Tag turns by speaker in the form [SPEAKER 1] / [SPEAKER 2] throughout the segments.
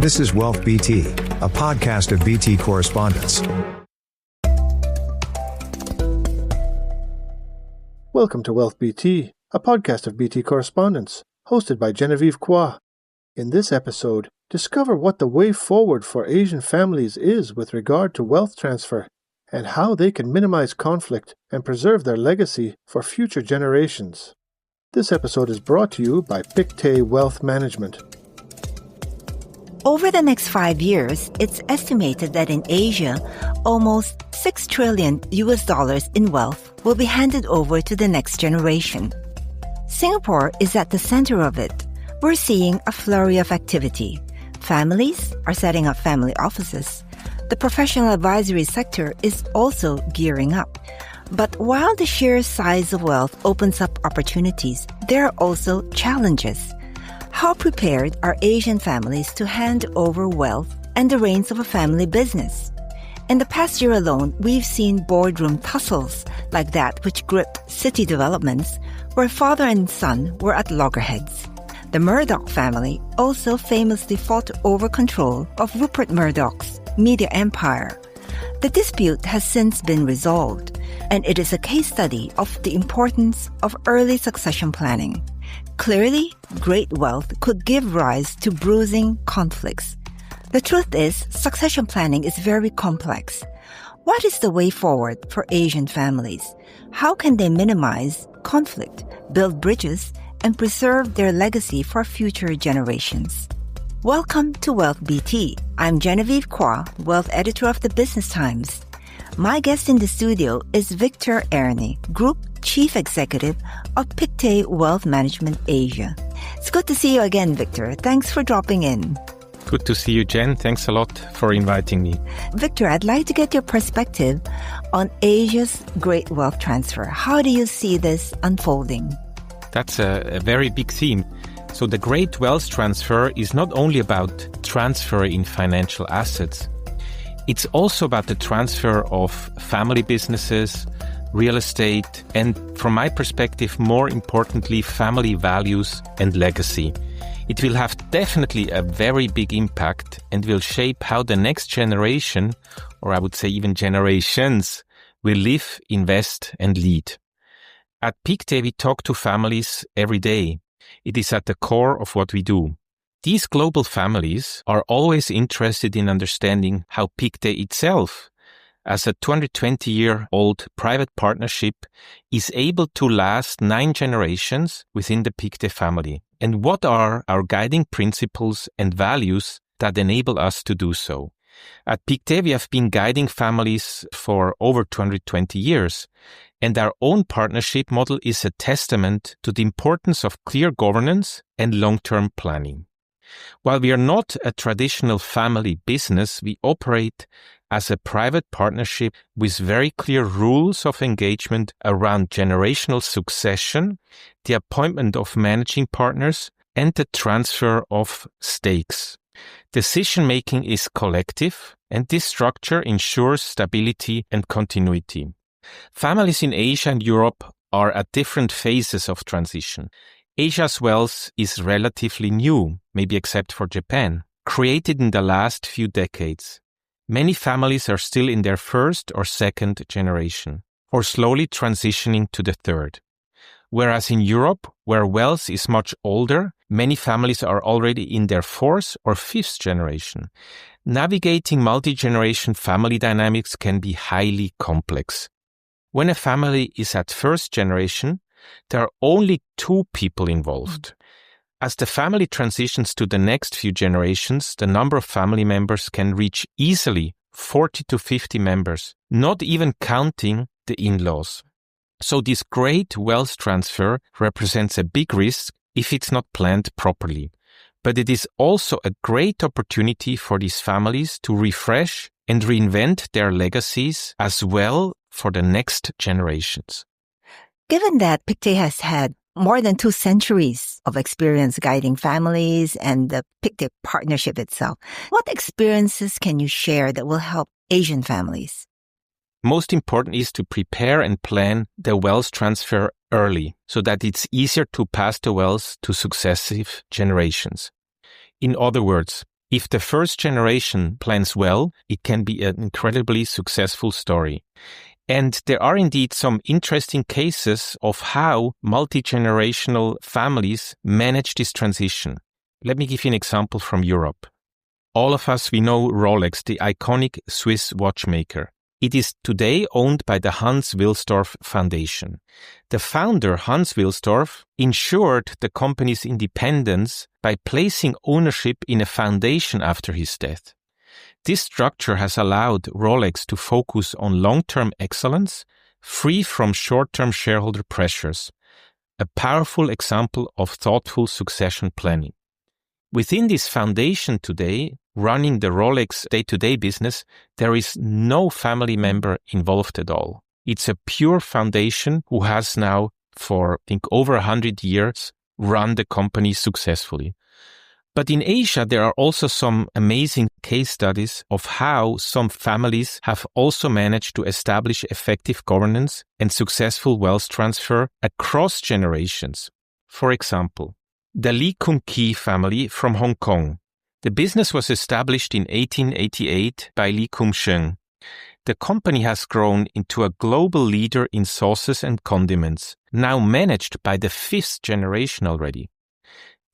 [SPEAKER 1] This is Wealth BT, a podcast of BT correspondents.
[SPEAKER 2] Welcome to Wealth BT, a podcast of BT correspondents, hosted by Genevieve. In this episode, discover what the way forward for Asian families is with regard to wealth transfer and how they can minimize conflict and preserve their legacy for future generations. This episode is brought to you by Pictet Wealth Management.
[SPEAKER 3] Over the next 5 years, it's estimated that in Asia, almost $6 trillion in wealth will be handed over to the next generation. Singapore is at the center of it. We're seeing a flurry of activity. Families are setting up family offices. The professional advisory sector is also gearing up. But while the sheer size of wealth opens up opportunities, there are also challenges. How prepared are Asian families to hand over wealth and the reins of a family business? In the past year alone, we've seen boardroom tussles like that which gripped city developments where father and son were at loggerheads. The Murdoch family also famously fought over control of Rupert Murdoch's media empire. The dispute has since been resolved, and it is a case study of the importance of early succession planning. Clearly, great wealth could give rise to bruising conflicts. The truth is, succession planning is very complex. What is the way forward for Asian families? How can they minimize conflict, build bridges, and preserve their legacy for future generations? Welcome to Wealth BT. I'm Genevieve, Wealth Editor of the Business Times. My guest in the studio is Victor Aerni, Group Chief Executive of Pictet Wealth Management Asia. It's good to see you again, Victor. Thanks for dropping in.
[SPEAKER 4] Good to see you, Jen. Thanks a lot for inviting me.
[SPEAKER 3] Victor, I'd like to get your perspective on Asia's great wealth transfer. How do you see this unfolding?
[SPEAKER 4] That's a very big theme. So the great wealth transfer is not only about transfer in financial assets, it's also about the transfer of family businesses, real estate, and from my perspective, more importantly, family values and legacy. It will have definitely a very big impact and will shape how the next generation, or I would say even generations, will live, invest, and lead. At Pictet, we talk to families every day. It is at the core of what we do. These global families are always interested in understanding how Pictet itself, as a 220-year-old private partnership, is able to last 9 generations within the Pictet family. And what are our guiding principles and values that enable us to do so? At Pictet, we have been guiding families for over 220 years. And our own partnership model is a testament to the importance of clear governance and long-term planning. While we are not a traditional family business, we operate as a private partnership with very clear rules of engagement around generational succession, the appointment of managing partners, and the transfer of stakes. Decision-making is collective, and this structure ensures stability and continuity. Families in Asia and Europe are at different phases of transition. Asia's wealth is relatively new, maybe except for Japan, created in the last few decades. Many families are still in their first or second generation, or slowly transitioning to the third. Whereas in Europe, where wealth is much older, many families are already in their fourth or fifth generation. Navigating multi-generation family dynamics can be highly complex. When a family is at first generation, there are only 2 people involved. As the family transitions to the next few generations, the number of family members can reach easily 40 to 50 members, not even counting the in-laws. So this great wealth transfer represents a big risk if it's not planned properly. But it is also a great opportunity for these families to refresh and reinvent their legacies as well for the next generations.
[SPEAKER 3] Given that Pictet has had more than 2 centuries of experience guiding families and the Pictet partnership itself, what experiences can you share that will help Asian families?
[SPEAKER 4] Most important is to prepare and plan the wealth transfer early so that it's easier to pass the wealth to successive generations. In other words, If the first generation plans well, it can be an incredibly successful story. And there are indeed some interesting cases of how multi-generational families manage this transition. Let me give you an example from Europe. All of us, we know Rolex, the iconic Swiss watchmaker. It is today owned by the Hans Wilsdorf Foundation. The founder, Hans Wilsdorf, ensured the company's independence by placing ownership in a foundation after his death. This structure has allowed Rolex to focus on long-term excellence, free from short-term shareholder pressures, a powerful example of thoughtful succession planning. Within this foundation today, running the Rolex day-to-day business, there is no family member involved at all. It's a pure foundation who has now, for I think over 100 years, run the company successfully. But in Asia, there are also some amazing case studies of how some families have also managed to establish effective governance and successful wealth transfer across generations. For example, the Lee Kum-kee family from Hong Kong. The business was established in 1888 by Lee Kum-sheng. The company has grown into a global leader in sauces and condiments, now managed by the 5th generation already.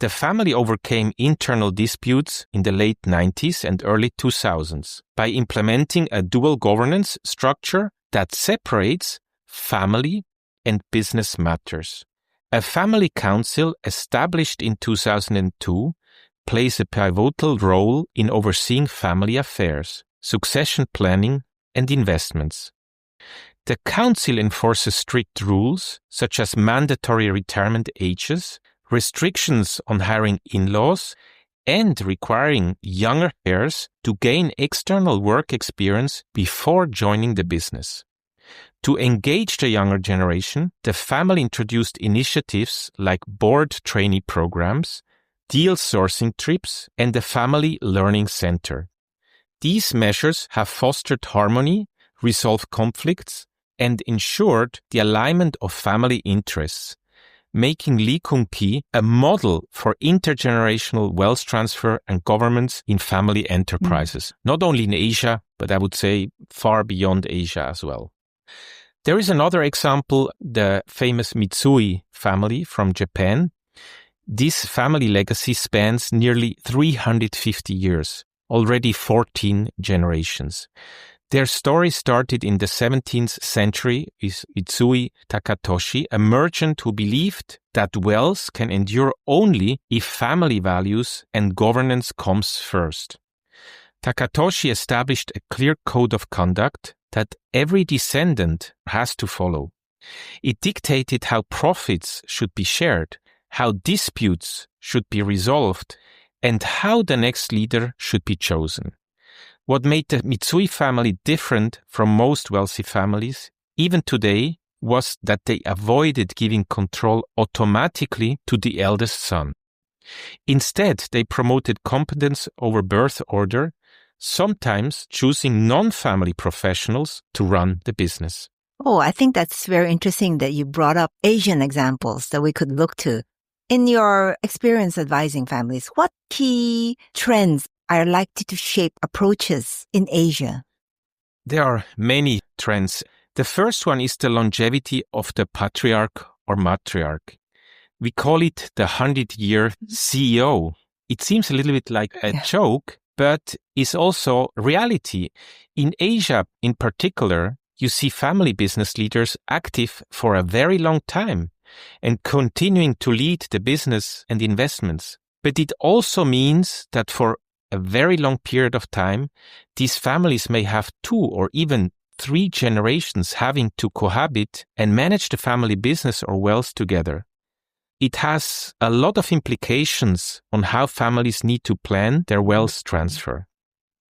[SPEAKER 4] The family overcame internal disputes in the late 90s and early 2000s by implementing a dual governance structure that separates family and business matters. A family council established in 2002 plays a pivotal role in overseeing family affairs, succession planning, and investments. The council enforces strict rules such as mandatory retirement ages, restrictions on hiring in-laws, and requiring younger heirs to gain external work experience before joining the business. To engage the younger generation, the family introduced initiatives like board trainee programs, deal sourcing trips, and the Family Learning Center. These measures have fostered harmony, resolved conflicts, and ensured the alignment of family interests, making Lee Kum-kee a model for intergenerational wealth transfer and governance in family enterprises, not only in Asia, but I would say far beyond Asia as well. There is another example, the famous Mitsui family from Japan. This family legacy spans nearly 350 years, already 14 generations. Their story started in the 17th century with Mitsui Takatoshi, a merchant who believed that wealth can endure only if family values and governance comes first. Takatoshi established a clear code of conduct that every descendant has to follow. It dictated how profits should be shared, how disputes should be resolved, and how the next leader should be chosen. What made the Mitsui family different from most wealthy families, even today, was that they avoided giving control automatically to the eldest son. Instead, they promoted competence over birth order, sometimes choosing non-family professionals to run the business.
[SPEAKER 3] Oh, I think that's very interesting that you brought up Asian examples that we could look to. In your experience advising families, what key trends are likely to shape approaches in Asia?
[SPEAKER 4] There are many trends. The first one is the longevity of the patriarch or matriarch. We call it the 100-year CEO. It seems a little bit like a joke, but is also reality. In Asia in particular, you see family business leaders active for a very long time and continuing to lead the business and investments. But it also means that for a very long period of time, these families may have 2 or even 3 generations having to cohabit and manage the family business or wealth together. It has a lot of implications on how families need to plan their wealth transfer.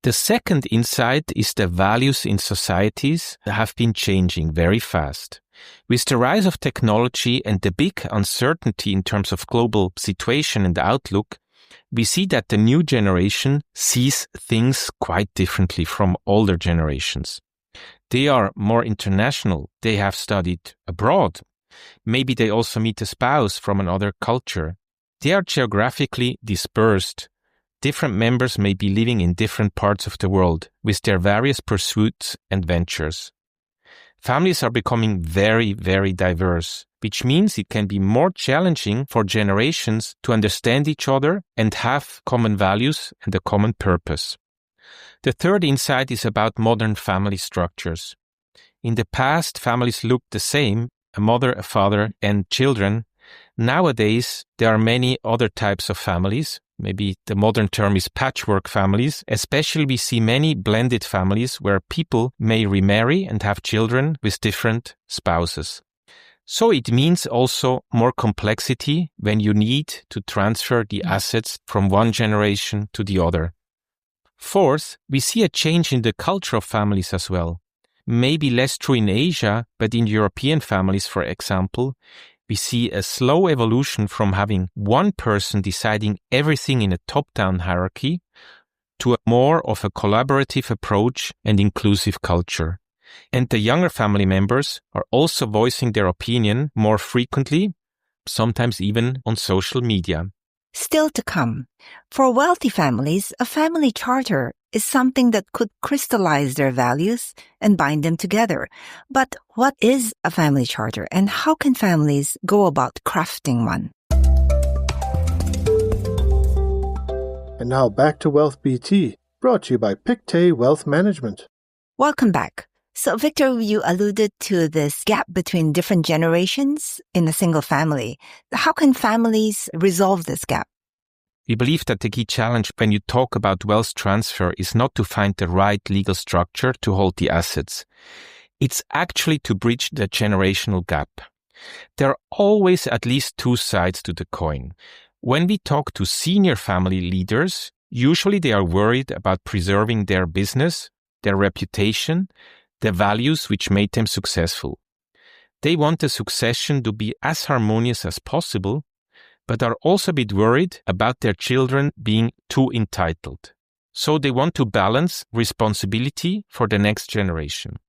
[SPEAKER 4] The second insight is the values in societies that have been changing very fast. With the rise of technology and the big uncertainty in terms of global situation and outlook, we see that the new generation sees things quite differently from older generations. They are more international. They have studied abroad. Maybe they also meet a spouse from another culture. They are geographically dispersed. different members may be living in different parts of the world with their various pursuits and ventures. Families are becoming very, very diverse, which means it can be more challenging for generations to understand each other and have common values and a common purpose. The third insight is about modern family structures. In the past, families looked the same, a mother, a father, and children. Nowadays, there are many other types of families. Maybe the modern term is patchwork families. Especially we see many blended families where people may remarry and have children with different spouses. So it means also more complexity when you need to transfer the assets from one generation to the other. Fourth, we see a change in the culture of families as well. Maybe less true in Asia, but in European families, for example, we see a slow evolution from having one person deciding everything in a top-down hierarchy to more of a collaborative approach and inclusive culture. And the younger family members are also voicing their opinion more frequently, sometimes even on social media.
[SPEAKER 3] Still to come. For wealthy families, a family charter is something that could crystallize their values and bind them together. But what is a family charter and how can families go about crafting one?
[SPEAKER 2] And now back to Wealth BT, brought to you by Pictet Wealth Management.
[SPEAKER 3] Welcome back. So, Victor, you alluded to this gap between different generations in a single family. How can families resolve this gap?
[SPEAKER 4] We believe that the key challenge when you talk about wealth transfer is not to find the right legal structure to hold the assets. It's actually to bridge the generational gap. There are always at least two sides to the coin. When we talk to senior family leaders, usually they are worried about preserving their business, their reputation, the values which made them successful. They want the succession to be as harmonious as possible, but are also a bit worried about their children being too entitled. So they want to balance responsibility for the next generation.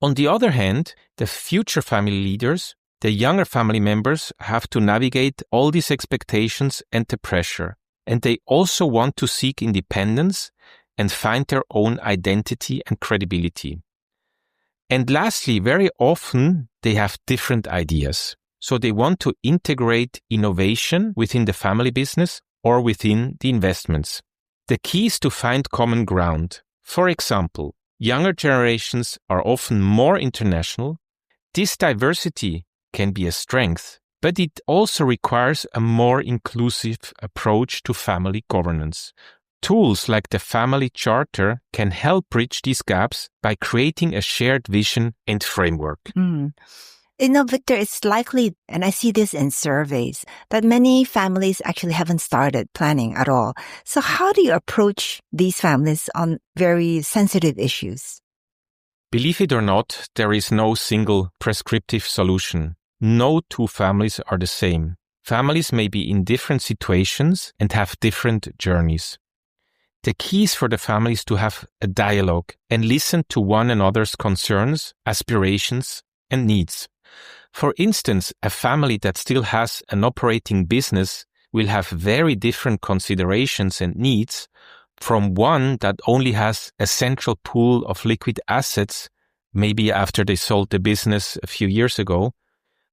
[SPEAKER 4] On the other hand, the future family leaders, the younger family members, have to navigate all these expectations and the pressure. And they also want to seek independence and find their own identity and credibility. And lastly, very often they have different ideas. So they want to integrate innovation within the family business or within the investments. The key is to find common ground. For example, younger generations are often more international. This diversity can be a strength, but it also requires a more inclusive approach to family governance. Tools like the family charter can help bridge these gaps by creating a shared vision and framework.
[SPEAKER 3] Victor, it's likely, and I see this in surveys, that many families actually haven't started planning at all. So how do you approach these families on very sensitive issues?
[SPEAKER 4] Believe it or not, there is no single prescriptive solution. No two families are the same. Families may be in different situations and have different journeys. The key is for the families to have a dialogue and listen to one another's concerns, aspirations, and needs. For instance, a family that still has an operating business will have very different considerations and needs from one that only has a central pool of liquid assets, maybe after they sold the business a few years ago.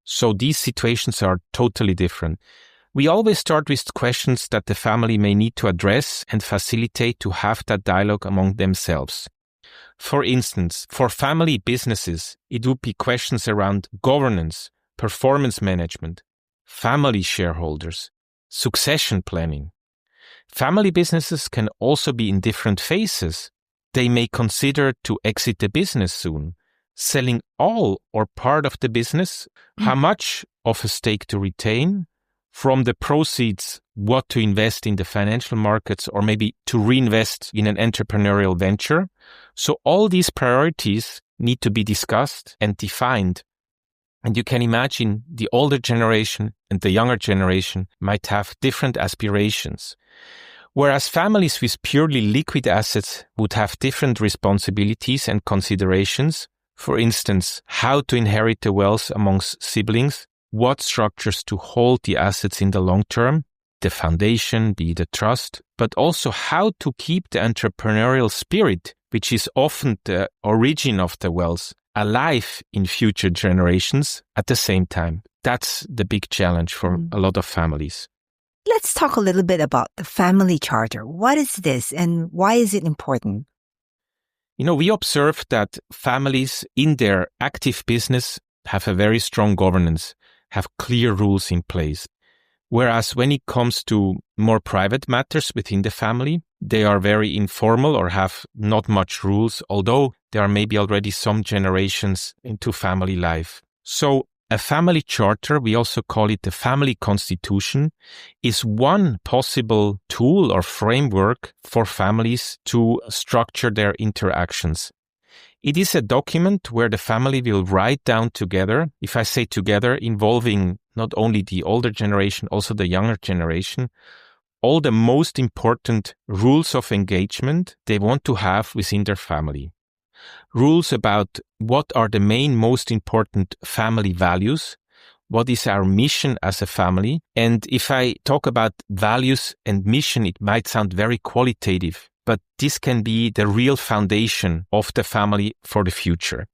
[SPEAKER 4] So these situations are totally different. We always start with questions that the family may need to address and facilitate to have that dialogue among themselves. For instance, for family businesses, it would be questions around governance, performance management, family shareholders, succession planning. Family businesses can also be in different phases. They may consider to exit the business soon, selling all or part of the business, how much of a stake to retain, from the proceeds, what to invest in the financial markets or maybe to reinvest in an entrepreneurial venture. So all these priorities need to be discussed and defined. And you can imagine the older generation and the younger generation might have different aspirations. Whereas families with purely liquid assets would have different responsibilities and considerations. For instance, how to inherit the wealth amongst siblings, what structures to hold the assets in the long term. the foundation, be it the trust, but also how to keep the entrepreneurial spirit, which is often the origin of the wealth, alive in future generations at the same time. That's the big challenge for a lot of families.
[SPEAKER 3] Let's talk a little bit about the family charter. What is this and why is it important?
[SPEAKER 4] We observe that families in their active business have a very strong governance, have clear rules in place. Whereas when it comes to more private matters within the family, they are very informal or have not much rules, although there are maybe already some generations into family life. So a family charter, we also call it the family constitution, is one possible tool or framework for families to structure their interactions. It is a document where the family will write down together, if I say together, involving not only the older generation, also the younger generation, all the most important rules of engagement they want to have within their family. Rules about what are the main most important family values, what is our mission as a family. And if I talk about values and mission, it might sound very qualitative, but this can be the real foundation of the family for the future.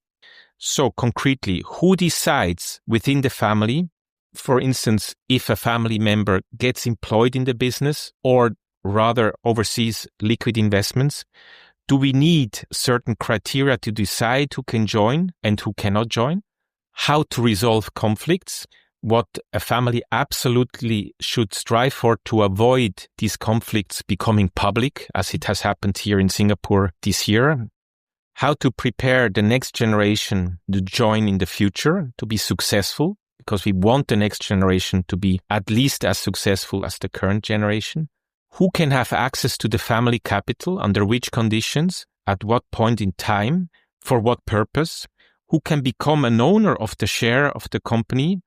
[SPEAKER 4] So concretely, who decides within the family, for instance, if a family member gets employed in the business or rather oversees liquid investments? Do we need certain criteria to decide who can join and who cannot join? How to resolve conflicts? What a family absolutely should strive for to avoid these conflicts becoming public, as it has happened here in Singapore this year. How to prepare the next generation to join in the future, to be successful, because we want the next generation to be at least as successful as the current generation. Who can have access to the family capital, under which conditions, at what point in time, for what purpose? Who can become an owner of the share of the company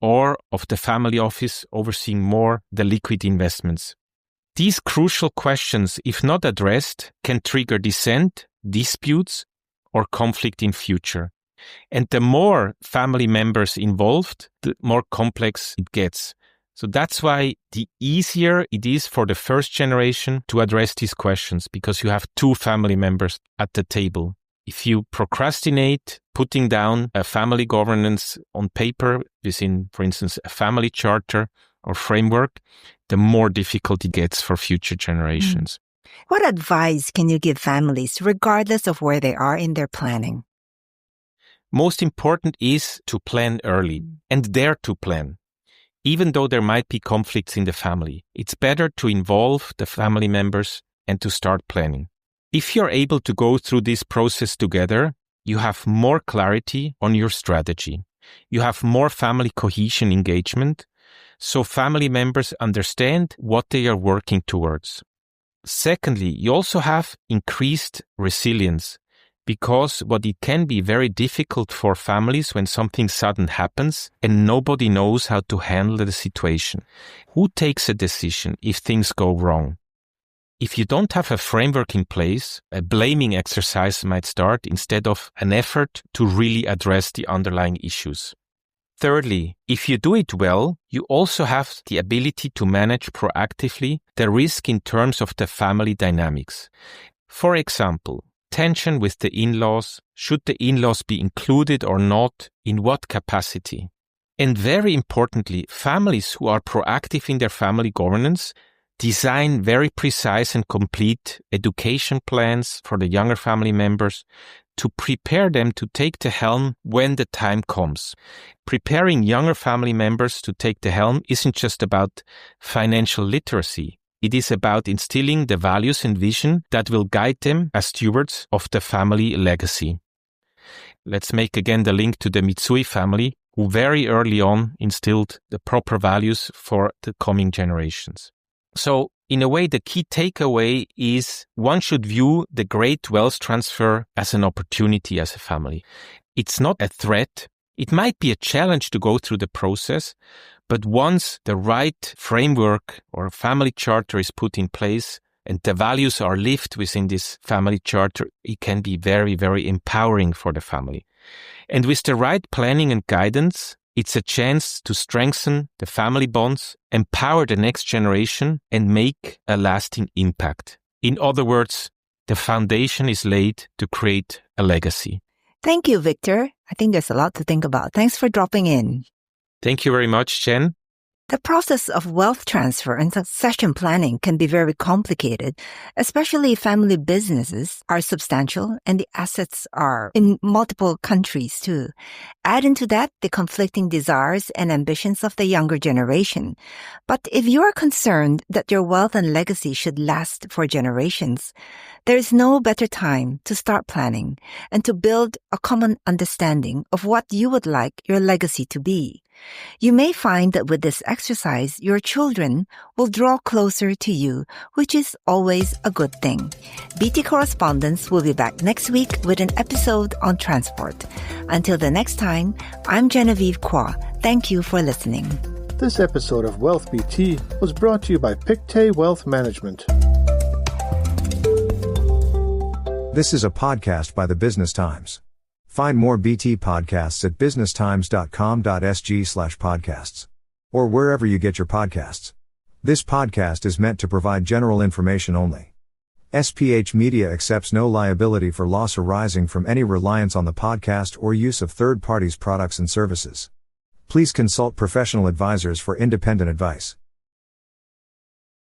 [SPEAKER 4] or of the family office overseeing more the liquid investments? These crucial questions, if not addressed, can trigger dissent, disputes, or conflict in future. And the more family members involved, the more complex it gets. So that's why the easier it is for the first generation to address these questions, because you have two family members at the table. If you procrastinate putting down a family governance on paper within, for instance, a family charter or framework, the more difficult it gets for future generations.
[SPEAKER 3] What advice can you give families, regardless of where they are in their planning?
[SPEAKER 4] Most important is to plan early and dare to plan. Even though there might be conflicts in the family, it's better to involve the family members and to start planning. If you're able to go through this process together, you have more clarity on your strategy. You have more family cohesion engagement, so family members understand what they are working towards. Secondly, you also have increased resilience, because what it can be very difficult for families when something sudden happens and nobody knows how to handle the situation. Who takes a decision if things go wrong? If you don't have a framework in place, a blaming exercise might start instead of an effort to really address the underlying issues. Thirdly, if you do it well, you also have the ability to manage proactively the risk in terms of the family dynamics. For example, tension with the in-laws, should the in-laws be included or not, in what capacity? And very importantly, families who are proactive in their family governance design very precise and complete education plans for the younger family members to prepare them to take the helm when the time comes. Preparing younger family members to take the helm isn't just about financial literacy. It is about instilling the values and vision that will guide them as stewards of the family legacy. Let's make again the link to the Mitsui family, who very early on instilled the proper values for the coming generations. So, in a way, the key takeaway is one should view the great wealth transfer as an opportunity as a family. It's not a threat. It might be a challenge to go through the process, but once the right framework or family charter is put in place and the values are lived within this family charter, it can be very, very empowering for the family. And with the right planning and guidance, It's a chance to strengthen the family bonds, empower the next generation, and make a lasting impact. In other words, the foundation is laid to create a legacy.
[SPEAKER 3] Thank you, Victor. I think there's a lot to think about. Thanks for dropping in.
[SPEAKER 4] Thank you very much, Jen.
[SPEAKER 3] The process of wealth transfer and succession planning can be very complicated, especially if family businesses are substantial and the assets are in multiple countries too. Add into that the conflicting desires and ambitions of the younger generation. But if you are concerned that your wealth and legacy should last for generations, there is no better time to start planning and to build a common understanding of what you would like your legacy to be. You may find that with this exercise, your children will draw closer to you, which is always a good thing. BT Correspondence will be back next week with an episode on transport. Until the next time, I'm Genevieve Kwa. Thank you for listening.
[SPEAKER 2] This episode of Wealth BT was brought to you by Pictet Wealth Management.
[SPEAKER 1] This is a podcast by the Business Times. Find more BT podcasts at businesstimes.com.sg/podcasts. Or wherever you get your podcasts. This podcast is meant to provide general information only. SPH Media accepts no liability for loss arising from any reliance on the podcast or use of third parties' products and services. Please consult professional advisors for independent advice.